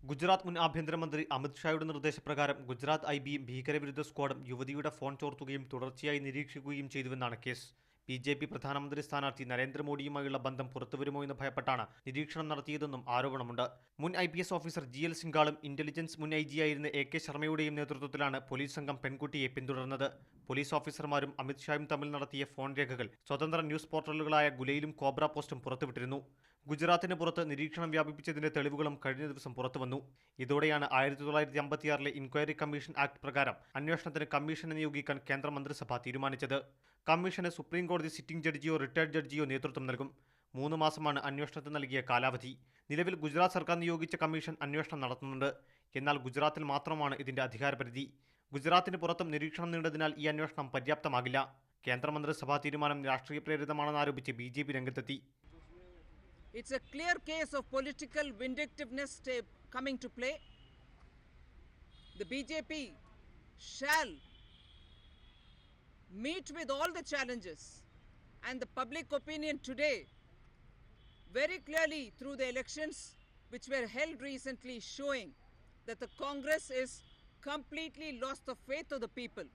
ഗുജറാത്ത് മുൻ ആഭ്യന്തരമന്ത്രി അമിത് ഷായുടെ നിർദ്ദേശപ്രകാരം ഗുജറാത്ത് ഐബിയും ഭീകരവിരുദ്ധ സ്ക്വാഡും യുവതിയുടെ ഫോൺ ചോർത്തുകയും തുടർച്ചയായി നിരീക്ഷിക്കുകയും ചെയ്തുവെന്നാണ് കേസ്. ബി.ജെ.പി പ്രധാനമന്ത്രി സ്ഥാനാർത്ഥി നരേന്ദ്രമോദിയുമായുള്ള ബന്ധം പുറത്തുവരുമോ എന്ന് ഭയപ്പെട്ടാണ് നിരീക്ഷണം നടത്തിയതെന്നും ആരോപണമുണ്ട്. മുൻ IPS ഓഫീസർ GL സിംഗാളും ഇന്റലിജൻസ് മുൻ IG ആയിരുന്ന AK ശർമ്മയുടെയും നേതൃത്വത്തിലാണ് പോലീസ് സംഘം പെൺകുട്ടിയെ പിന്തുടർന്നത്. പോലീസ് ഓഫീസർമാരും അമിത് ഷായും തമ്മിൽ നടത്തിയ ഫോൺ രേഖകൾ സ്വതന്ത്ര ന്യൂസ് പോർട്ടലുകളായ ഗുലയിലും കോബ്ര പോസ്റ്റും പുറത്തുവിട്ടിരുന്നു. ഗുജറാത്തിന് പുറത്ത് നിരീക്ഷണം വ്യാപിപ്പിച്ചതിന്റെ തെളിവുകളും കഴിഞ്ഞ ദിവസം പുറത്തുവന്നു. ഇതോടെയാണ് 1956 ഇൻക്വയറി കമ്മീഷൻ ആക്ട് പ്രകാരം അന്വേഷണത്തിന് കമ്മീഷനെ നിയോഗിക്കാൻ കേന്ദ്ര മന്ത്രിസഭ തീരുമാനിച്ചത്. കമ്മീഷന് സുപ്രീം കോടതി സിറ്റിംഗ് ജഡ്ജിയോ റിട്ടയർഡ് ജഡ്ജിയോ നേതൃത്വം നൽകും. 3 മാസമാണ് അന്വേഷണത്തിന് നൽകിയ കാലാവധി. നിലവിൽ ഗുജറാത്ത് സർക്കാർ നിയോഗിച്ച കമ്മീഷൻ അന്വേഷണം നടത്തുന്നുണ്ട്. എന്നാൽ ഗുജറാത്തിൽ മാത്രമാണ് ഇതിന്റെ അധികാരപരിധി. ഗുജറാത്തിന് പുറത്തും നിരീക്ഷണം നീണ്ടതിനാൽ ഈ അന്വേഷണം പര്യാപ്തമാകില്ല. കേന്ദ്രമന്ത്രിസഭാ തീരുമാനം രാഷ്ട്രീയ പ്രേരിതമാണെന്നാരോപിച്ച് BJP രംഗത്തെത്തി. It's a clear case of political vindictiveness coming to play. The BJP shall meet with all the challenges, and the public opinion today very clearly through the elections which were held recently showing that the Congress is completely lost the faith of the people.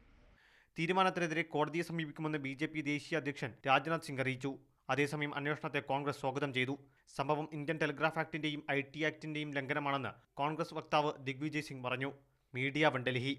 തീരുമാനത്തിനെതിരെ കോടതിയെ സമീപിക്കുമെന്ന് BJP ദേശീയ അധ്യക്ഷൻ രാജ്നാഥ് സിംഗ് അറിയിച്ചു. അതേസമയം അന്വേഷണത്തെ കോൺഗ്രസ് സ്വാഗതം ചെയ്തു. സംഭവം ഇന്ത്യൻ ടെലിഗ്രാഫ് ആക്ടിന്റെയും IT ആക്ടിന്റെയും ലംഘനമാണെന്ന് കോൺഗ്രസ് വക്താവ് ദിഗ്വിജയ് സിംഗ് പറഞ്ഞു. മീഡിയ 1 ഡൽഹി.